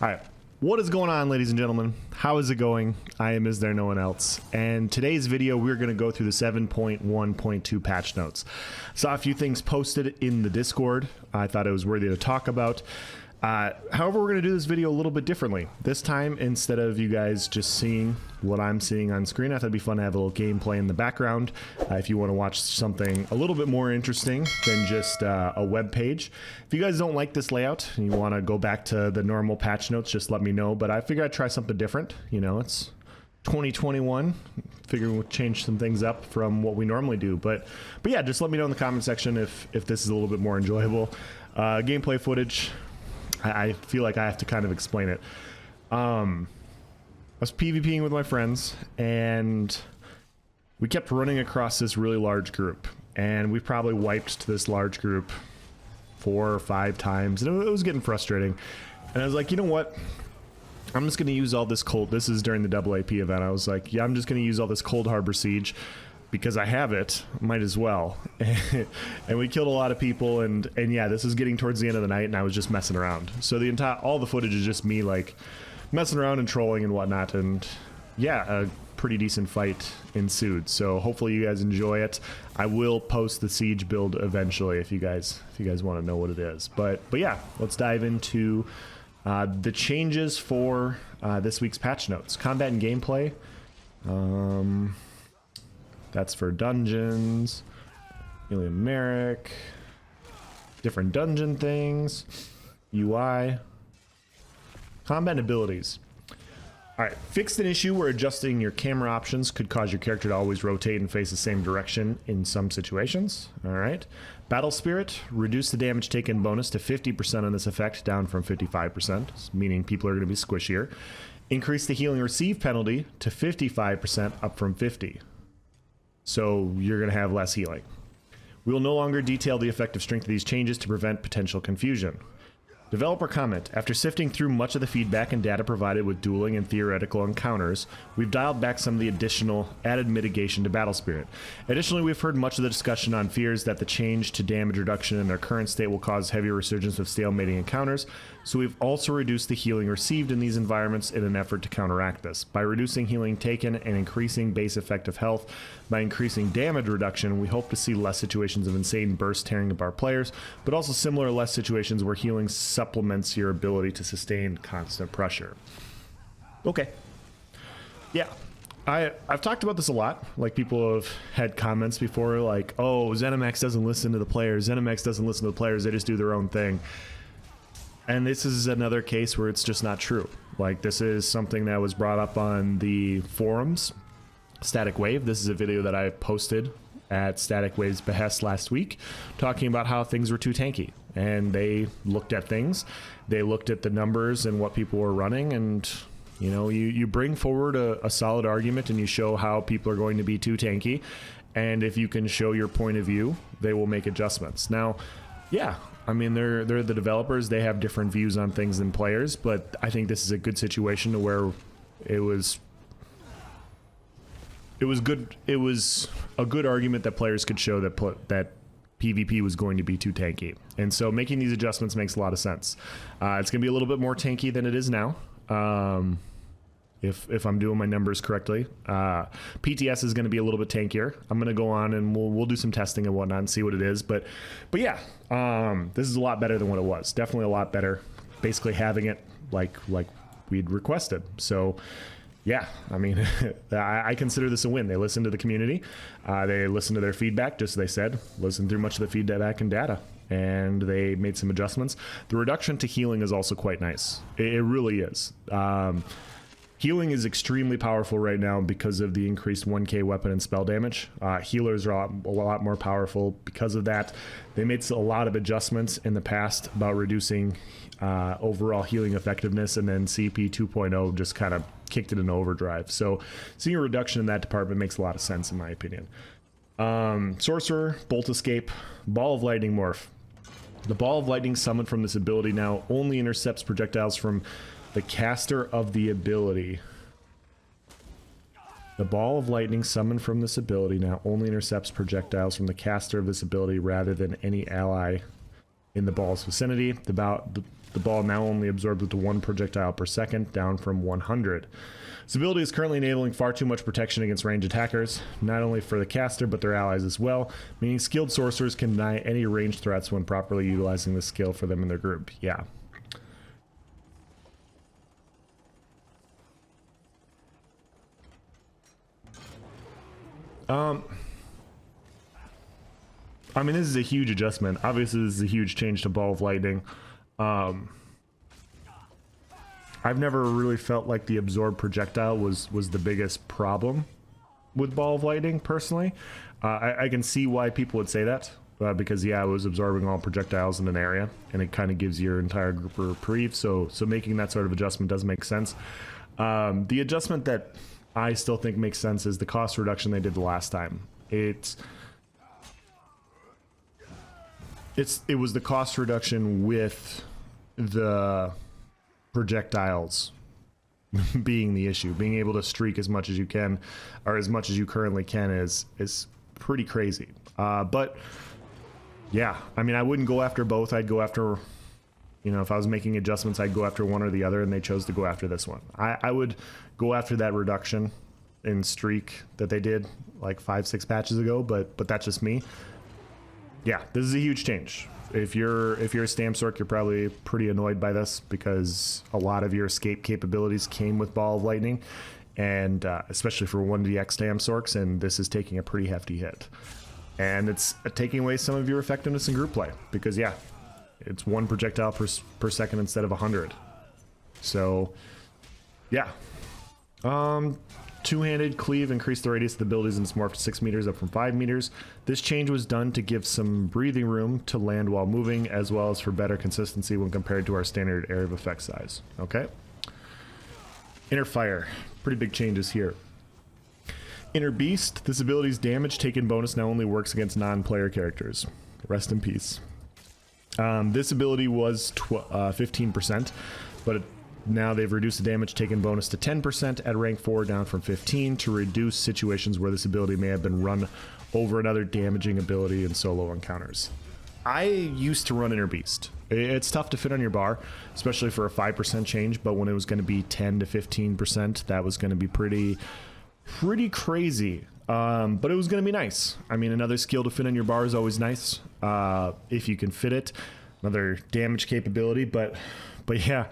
All right. What is going on, ladies and gentlemen? How is it going? I am istherenoonelse, and today's video we're going to go through the 7.1.2 patch notes. Saw a few things posted in the Discord. I thought it was worthy to talk about. However, we're going to do this video a little bit differently. This time, instead of you guys just seeing what I'm seeing on screen, I thought it'd be fun to have a little gameplay in the background. If you want to watch something a little bit more interesting than just a web page. If you guys don't like this layout and you want to go back to the normal patch notes, just let me know. But I figured I'd try something different. You know, it's 2021. Figure we'll change some things up from what we normally do. But yeah, just let me know in the comment section if this is a little bit more enjoyable. Gameplay footage. I feel like I have to kind of explain it. I was PvPing with my friends, and we kept running across this really large group, and we probably wiped this large group 4 or 5 times, and it was getting frustrating. And I was like, you know what? I'm just going to use all this cold. This is during the double AP event. I was like, yeah, I'm just going to use all this Cold Harbor Siege because I have it, might as well. And we killed a lot of people, and yeah, this is getting towards the end of the night, and I was just messing around. So all the footage is just me like messing around and trolling and whatnot, and yeah, a pretty decent fight ensued. So hopefully you guys enjoy it. I will post the siege build eventually if you guys want to know what it is. But yeah, let's dive into the changes for this week's patch notes. Combat and gameplay. That's for dungeons, Helium Merrick, different dungeon things, UI, combat abilities. All right, fixed an issue where adjusting your camera options could cause your character to always rotate and face the same direction in some situations. All right, Battle Spirit, reduce the damage taken bonus to 50% on this effect, down from 55%, meaning people are going to be squishier. Increase the healing receive penalty to 55%, up from 50%. So you're going to have less healing. We will no longer detail the effective strength of these changes to prevent potential confusion. Developer comment. After sifting through much of the feedback and data provided with dueling and theoretical encounters, we've dialed back some of the additional added mitigation to Battle Spirit. Additionally, we've heard much of the discussion on fears that the change to damage reduction in their current state will cause heavier resurgence of stalemating encounters, so we've also reduced the healing received in these environments in an effort to counteract this. By reducing healing taken and increasing base effective health, by increasing damage reduction, we hope to see less situations of insane bursts tearing apart players, but also similar less situations where healing supplements your ability to sustain constant pressure. Okay. Yeah. I've talked about this a lot. Like, people have had comments before like, oh, ZeniMax doesn't listen to the players. ZeniMax doesn't listen to the players. They just do their own thing. And this is another case where it's just not true. Like, this is something that was brought up on the forums. Static Wave. This is a video that I posted at Static Wave's behest last week, talking about how things were too tanky. And they looked at things. They looked at the numbers and what people were running, and you know, you bring forward a solid argument and you show how people are going to be too tanky, and if you can show your point of view, they will make adjustments. Now, yeah, I mean, they're the developers. They have different views on things than players, but I think this is a good situation to where it was good. It was a good argument that players could show that PvP was going to be too tanky, and so making these adjustments makes a lot of sense. It's going to be a little bit more tanky than it is now, if I'm doing my numbers correctly. PTS is going to be a little bit tankier. I'm going to go on and we'll do some testing and whatnot and see what it is. But yeah, this is a lot better than what it was. Definitely a lot better. Basically having it like we'd requested. So yeah, I mean, I consider this a win. They listened to the community. They listened to their feedback, just as they said, listened through much of the feedback and data, and they made some adjustments. The reduction to healing is also quite nice. It really is. Healing is extremely powerful right now because of the increased 1k weapon and spell damage. Healers are a lot more powerful because of that. They made a lot of adjustments in the past about reducing overall healing effectiveness, and then CP 2.0 just kind of kicked it in overdrive. So seeing a reduction in that department makes a lot of sense in my opinion. Sorcerer, Bolt Escape, Ball of Lightning Morph. The Ball of Lightning summoned from this ability now only intercepts projectiles from the caster of the ability. The Ball of Lightning summoned from this ability now only intercepts projectiles from the caster of this ability rather than any ally in the ball's vicinity. The The ball now only absorbs up to 1 projectile per second, down from 100. This ability is currently enabling far too much protection against ranged attackers, not only for the caster but their allies as well, meaning skilled sorcerers can deny any ranged threats when properly utilizing this skill for them in their group. Yeah. I mean, this is a huge adjustment. Obviously, this is a huge change to Ball of Lightning. I've never really felt like the absorb projectile was the biggest problem with Ball of Lightning, personally. I can see why people would say that, because, yeah, I was absorbing all projectiles in an area, and it kind of gives your entire group a reprieve, so making that sort of adjustment does make sense. The adjustment that I still think makes sense is the cost reduction they did the last time. It was the cost reduction with the projectiles being the issue. Being able to streak as much as you can, or as much as you currently can, is pretty crazy. But yeah, I mean, I wouldn't go after both. I'd go after, you know, if I was making adjustments, I'd go after one or the other, and they chose to go after this one. I would go after that reduction in streak that they did like 5-6 patches ago, but that's just me. Yeah, this is a huge change. If you're a Stamsork, you're probably pretty annoyed by this, because a lot of your escape capabilities came with Ball of Lightning, and especially for 1DX Stamsorks, and this is taking a pretty hefty hit. And it's taking away some of your effectiveness in group play, because, yeah, it's 1 projectile per second instead of 100. So, yeah. Two-handed cleave increased the radius of the abilities and it's morphed to 6 meters, up from 5 meters. This change was done to give some breathing room to land while moving, as well as for better consistency when compared to our standard area of effect size. Okay. Inner Fire. Pretty big changes here. Inner Beast. This ability's damage taken bonus now only works against non-player characters. Rest in peace. This ability was 15%, but now they've reduced the damage taken bonus to 10% at rank 4, down from 15, to reduce situations where this ability may have been run over another damaging ability in solo encounters. I used to run Inner Beast. It's tough to fit on your bar, especially for a 5% change, but when it was going to be 10 to 15%, that was going to be pretty crazy. But it was going to be nice. I mean, another skill to fit on your bar is always nice, if you can fit it. Another damage capability, but yeah.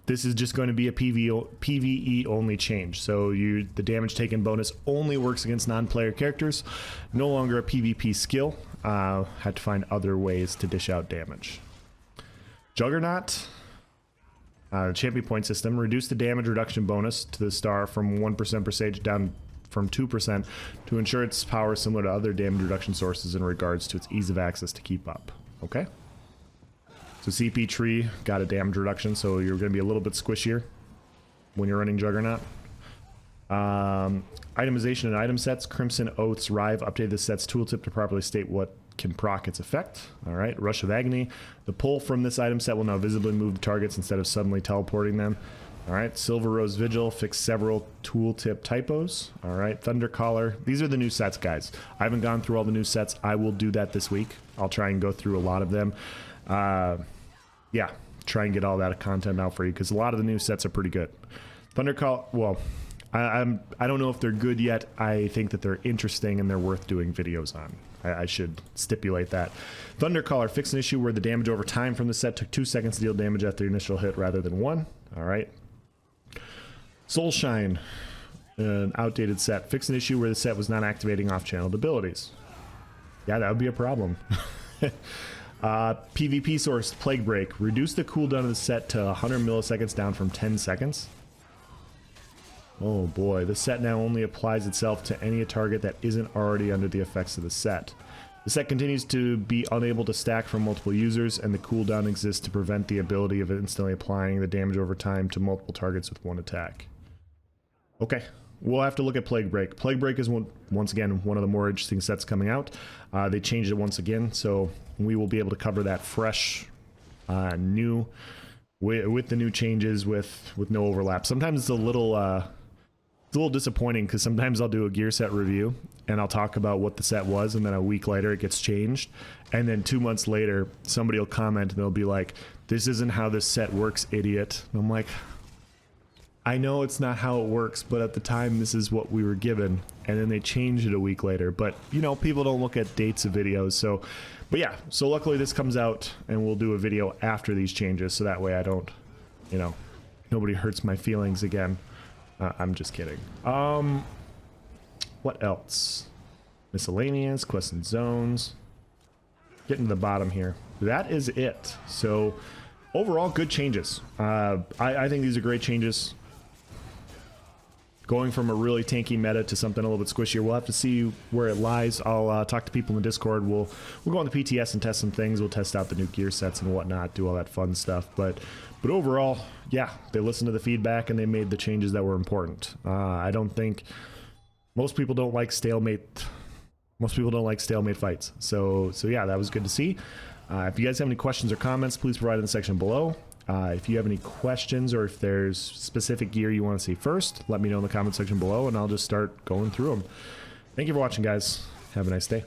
This is just going to be a PvE only change. So the damage taken bonus only works against non-player characters. No longer a PvP skill. Had to find other ways to dish out damage. Juggernaut. Champion point system. Reduce the damage reduction bonus to the star from 1% per stage down from 2% to ensure its power is similar to other damage reduction sources in regards to its ease of access to keep up. Okay. So CP tree got a damage reduction, so you're going to be a little bit squishier when you're running Juggernaut. Itemization and item sets. Crimson Oaths Rive updated the set's tooltip to properly state what can proc its effect. All right. Rush of Agony. The pull from this item set will now visibly move the targets instead of suddenly teleporting them. All right. Silver Rose Vigil fixed several tooltip typos. All right. Thunder Collar. These are the new sets, guys. I haven't gone through all the new sets. I will do that this week. I'll try and go through a lot of them. Yeah, try and get all that content out for you, because a lot of the new sets are pretty good. Thundercall, well, I don't know if they're good yet. I think that they're interesting and they're worth doing videos on. I should stipulate that. Thundercaller fixed an issue where the damage over time from the set took 2 seconds to deal damage after the initial hit rather than 1. All right. Soulshine, an outdated set, fixed an issue where the set was not activating off-channeled abilities. Yeah, that would be a problem. PvP source, Plague Break. Reduce the cooldown of the set to 100 milliseconds, down from 10 seconds. Oh boy, the set now only applies itself to any target that isn't already under the effects of the set. The set continues to be unable to stack from multiple users, and the cooldown exists to prevent the ability of instantly applying the damage over time to multiple targets with one attack. Okay. We'll have to look at Plague Break. Plague Break is, once again, one of the more interesting sets coming out. They changed it once again, so we will be able to cover that fresh, new, with the new changes, with no overlap. Sometimes it's a little It's a little disappointing because sometimes I'll do a gear set review and I'll talk about what the set was, and then a week later it gets changed, and then 2 months later somebody will comment and they'll be like, this isn't how this set works, idiot. And I'm like, I know it's not how it works, but at the time this is what we were given, and then they changed it a week later. But you know, people don't look at dates of videos, so but yeah, so luckily this comes out and we'll do a video after these changes, so that way I don't, you know, nobody hurts my feelings again. I'm just kidding. What else? Miscellaneous, quests and zones. Getting to the bottom here. That is it. So overall, good changes. I think these are great changes. Going from a really tanky meta to something a little bit squishier. We'll have to see where it lies. I'll talk to people in the Discord. We'll go on the PTS and test some things. We'll test out the new gear sets and whatnot, do all that fun stuff. But overall, yeah, they listened to the feedback and they made the changes that were important. I don't think most people don't like stalemate. Most people don't like stalemate fights. So yeah, that was good to see. If you guys have any questions or comments, please provide in the section below. If you have any questions or if there's specific gear you want to see first, let me know in the comment section below and I'll just start going through them. Thank you for watching, guys. Have a nice day.